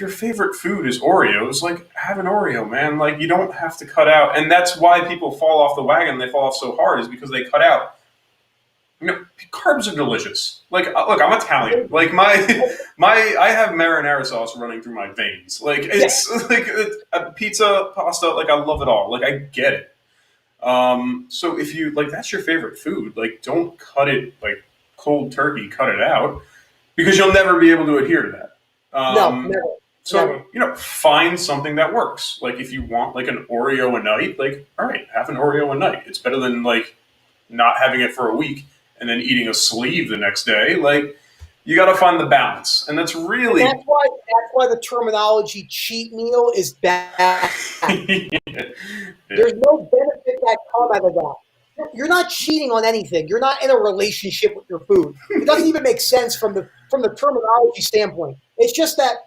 favorite food is Oreos, like, have an Oreo, man. Like, you don't have to cut out. And that's why people fall off the wagon. They fall off so hard is because they cut out. Carbs are delicious. Like, look, I'm Italian. Like, I have marinara sauce running through my veins. Like, it's like pizza, pasta. Like, I love it all. Like, I get it. So if you like, that's your favorite food. Like, don't cut it like cold turkey. Cut it out because you'll never be able to adhere to that. No, never. So Never. find something that works. Like, if you want like an Oreo a night, like, all right, have an Oreo a night. It's better than like not having it for a week and then eating a sleeve the next day. Like, you got to find the balance, and that's really That's why the terminology cheat meal is bad. There's no benefit that come out of that. You're not cheating on anything. You're not in a relationship with your food. It doesn't even make sense from the terminology standpoint. It's just that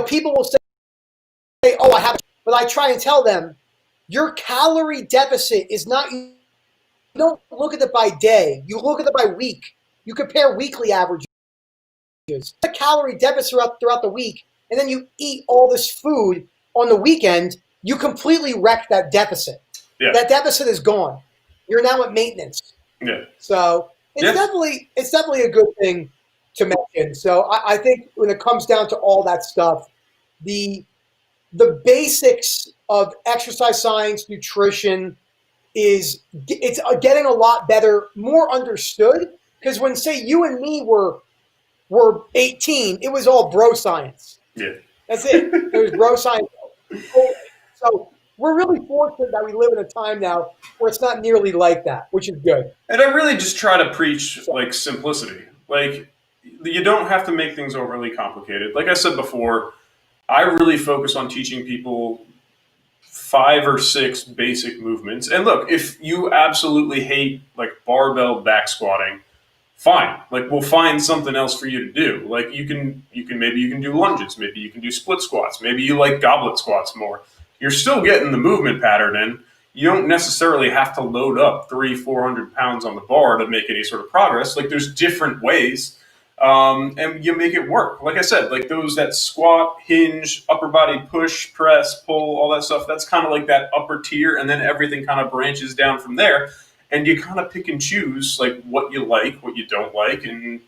people will say, "Oh, I have," but I try and tell them your calorie deficit is not. You don't look at it by day. You look at it by week. You compare weekly averages. The calorie deficit throughout the week, and then you eat all this food on the weekend. You completely wreck that deficit. Yeah. That deficit is gone. You're now at maintenance. Yeah. So it's definitely a good thing to mention. So I think when it comes down to all that stuff, the basics of exercise science, nutrition it's getting a lot better, more understood. Because when, say, you and me were 18, it was all bro science. Yeah. That's it. It was bro science. So we're really fortunate that we live in a time now where it's not nearly like that, which is good. And I really just try to preach like simplicity. Like, you don't have to make things overly complicated. Like I said before, I really focus on teaching people 5 or 6 basic movements. And look, if you absolutely hate like barbell back squatting, fine. Like, we'll find something else for you to do. Like, you can do lunges, maybe you can do split squats, maybe you like goblet squats more. You're still getting the movement pattern in. You don't necessarily have to load up 300-400 pounds on the bar to make any sort of progress. Like, there's different ways. And you make it work. Like I said, like that squat, hinge, upper body push, press, pull, all that stuff, that's kind of like that upper tier, and then everything kind of branches down from there. And you kind of pick and choose like what you like, what you don't like, and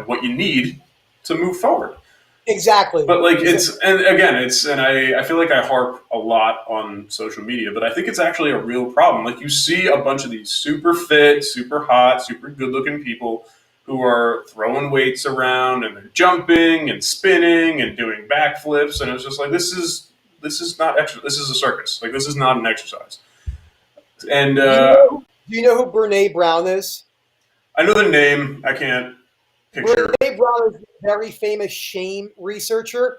what you need to move forward. Exactly. But like I feel like I harp a lot on social media, but I think it's actually a real problem. Like, you see a bunch of these super fit, super hot, super good looking people who are throwing weights around and they're jumping and spinning and doing backflips, and it's just like, this is not exercise. This is a circus. Like, this is not an exercise. And do you know who Brene Brown is? I know the name. I can't picture. Brene Brown is a very famous shame researcher,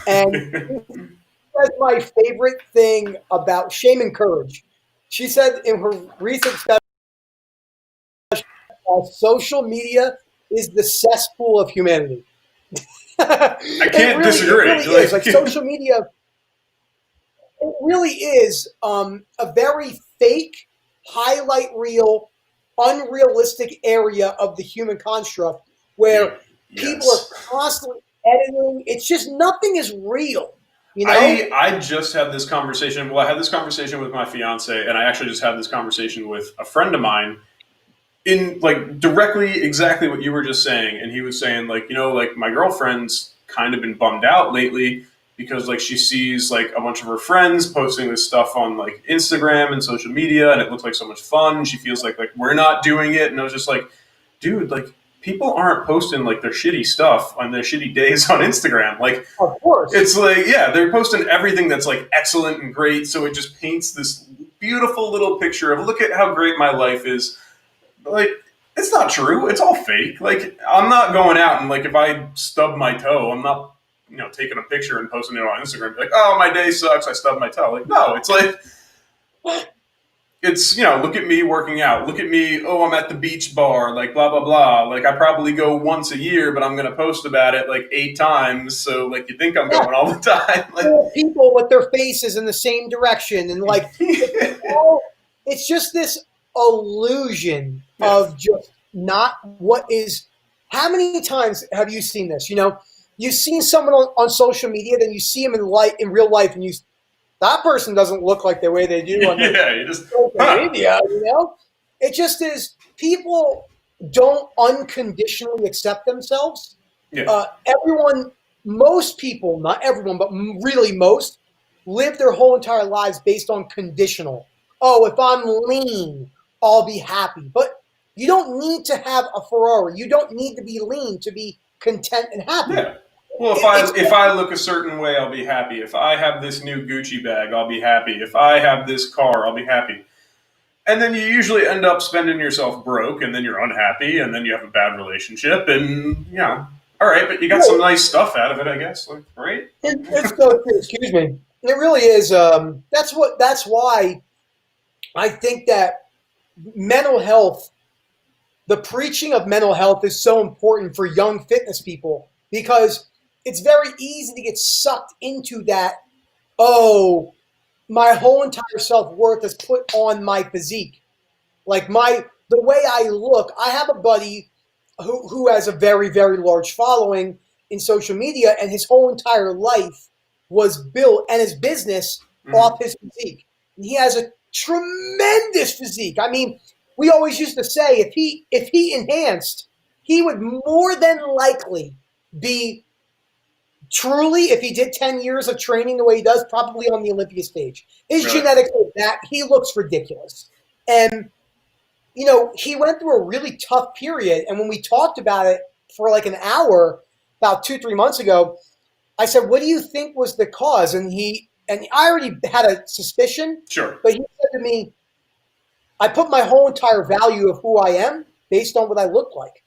and that's my favorite thing about shame and courage. She said in her recent special, social media is the cesspool of humanity. I can't disagree. It really is. Like social media, it really is a very fake, highlight reel, unrealistic area of the human construct where people are Yes. constantly editing. It's just nothing is real, you know? I just had this conversation. Well, I had this conversation with my fiance, and I actually just had this conversation with a friend of mine in like directly exactly what you were just saying. And he was saying, like, like my girlfriend's kind of been bummed out lately because like she sees like a bunch of her friends posting this stuff on like Instagram and social media, and it looks like so much fun. She feels like we're not doing it. And I was just like, dude, like people aren't posting like their shitty stuff on their shitty days on Instagram. Like, Of course. it's like, yeah, they're posting everything that's like excellent and great. So it just paints this beautiful little picture of look at how great my life is. Like, it's not true. It's all fake. Like, I'm not going out and like if I stub my toe, I'm not, taking a picture and posting it on Instagram. Like, oh, my day sucks. I stubbed my toe. Like, no, it's like, it's, look at me working out. Look at me. Oh, I'm at the beach bar. Like, blah, blah, blah. Like, I probably go once a year, but I'm going to post about it like 8 times. So, like, you think I'm going all the time. Like, people with their faces in the same direction. And, like, it's just this illusion of just not what is. How many times have you seen this? You've seen someone on social media, then you see them in real life, and that person doesn't look like the way they do on social media. It just is. People don't unconditionally accept themselves. Yeah. Most people, not everyone, but really most, live their whole entire lives based on conditional. Oh, if I'm lean, I'll be happy. But you don't need to have a Ferrari. You don't need to be lean to be content and happy. Yeah. Well, if I look a certain way, I'll be happy. If I have this new Gucci bag, I'll be happy. If I have this car, I'll be happy. And then you usually end up spending yourself broke, and then you're unhappy, and then you have a bad relationship, and all right, but you got some nice stuff out of it, I guess. Like, right? Excuse me. It really is. That's why I think that mental health, the preaching of mental health, is so important for young fitness people because it's very easy to get sucked into that. Oh, my whole entire self-worth is put on my physique. Like the way I look. I have a buddy who has a very, very large following in social media, and his whole entire life was built and his business off his physique. And he has a tremendous physique. I mean, we always used to say if he enhanced, he would more than likely be truly, if he did 10 years of training the way he does, probably on the Olympia stage. His genetics are that. He looks ridiculous. And, he went through a really tough period. And when we talked about it for like an hour about 2-3 months ago, I said, what do you think was the cause? And I already had a suspicion. Sure. But he said to me, I put my whole entire value of who I am based on what I look like.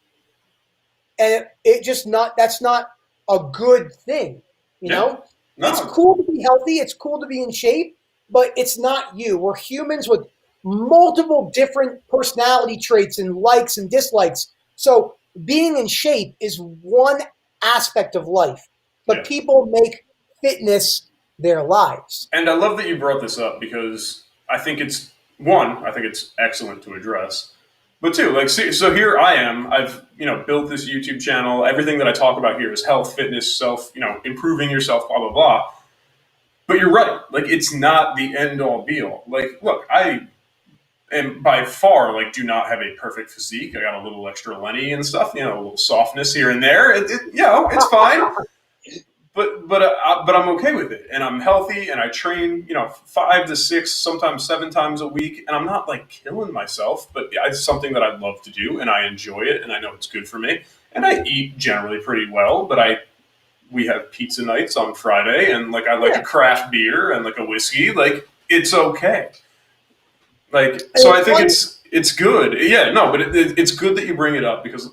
And that's not a good thing, No. It's cool to be healthy. It's cool to be in shape, but it's not you. We're humans with multiple different personality traits and likes and dislikes. So being in shape is one aspect of life, but people make fitness their lives. And I love that you brought this up because I think it's excellent to address. But two, like, so here I am. I've built this YouTube channel. Everything that I talk about here is health, fitness, self, improving yourself, blah blah blah. But you're right. Like, it's not the end all be all. Like, look, I am by far do not have a perfect physique. I got a little extra Lenny and stuff. A little softness here and there. It's fine. But I'm okay with it, and I'm healthy, and I train 5 to 6, sometimes 7 times a week, and I'm not killing myself, but it's something that I love to do, and I enjoy it, and I know it's good for me, and I eat generally pretty well, but we have pizza nights on Friday, and I like a craft beer and a whiskey, it's okay, so I think it's good, but it's good that you bring it up because,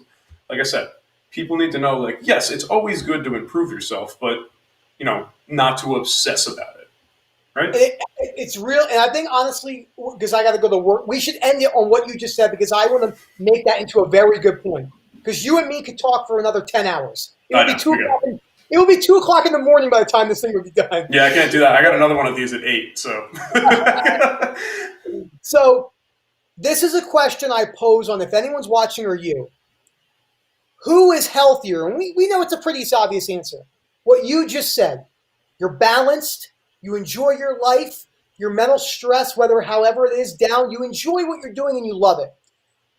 like I said. People need to know, yes, it's always good to improve yourself, but, not to obsess about it, right? It's real, and I think, honestly, because I got to go to work, we should end it on what you just said because I want to make that into a very good point. because you and me could talk for another 10 hours. It I would know, be 2 we got o'clock. It would be 2 o'clock in the morning by the time this thing would be done. Yeah, I can't do that. I got another one of these at 8, so. So this is a question I pose on if anyone's watching or you. Who is healthier? And we know it's a pretty obvious answer. What you just said. You're balanced. You enjoy your life. Your mental stress, whether however it is, down. You enjoy what you're doing and you love it.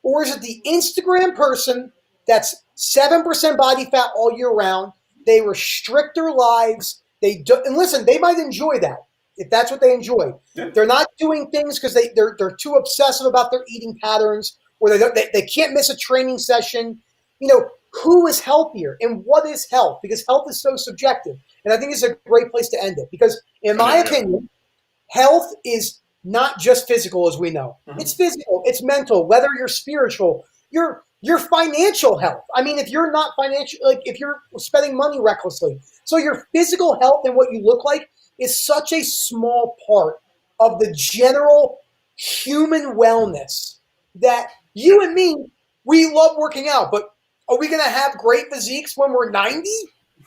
Or is it the Instagram person that's 7% body fat all year round? They restrict their lives. And listen, they might enjoy that if that's what they enjoy. Yeah. They're not doing things because they're too obsessive about their eating patterns, or they can't miss a training session. Who is healthier and what is health? Because health is so subjective. And I think it's a great place to end it. Because in my opinion, health is not just physical, as we know. Mm-hmm. It's physical, it's mental, whether you're spiritual, your financial health. I mean, if you're not financial, like if you're spending money recklessly. So your physical health and what you look like is such a small part of the general human wellness that you and me, we love working out, but are we going to have great physiques when we're 90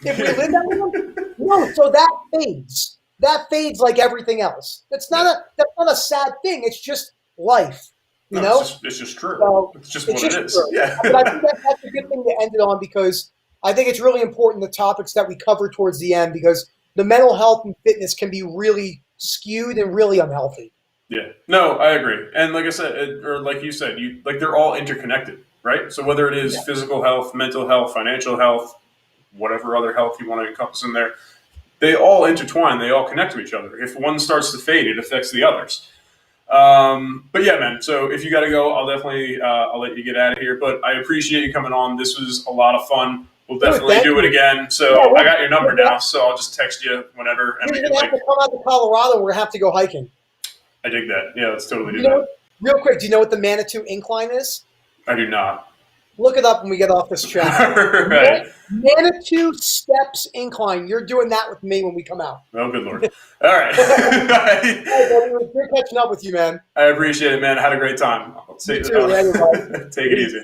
if we live that long? No, so that fades. That fades like everything else. That's not a sad thing. It's just life. You know? It's just true. So it's just what it is. Yeah. But I think that's a good thing to end it on, because I think it's really important, the topics that we cover towards the end, because the mental health and fitness can be really skewed and really unhealthy. Yeah. No, I agree. And like I said, or like you said, they're all interconnected, right? So whether it is physical health, mental health, financial health, whatever other health you want to encompass in there, they all intertwine. They all connect to each other. If one starts to fade, it affects the others. But yeah, man. So if you got to go, I'll definitely I'll let you get out of here. But I appreciate you coming on. This was a lot of fun. We'll definitely do it again. So I got your number now, so I'll just text you whenever. And we're gonna have to come out to Colorado. We're gonna have to go hiking. I dig that. Yeah, let's totally do that. Real quick, do you know what the Manitou Incline is? I do not. Look it up when we get off this track. Right. Manitou Steps Incline. You're doing that with me when we come out. Oh, good Lord. All right. Hey, buddy, it was good catching up with you, man. I appreciate it, man. I had a great time. You too, Take it easy.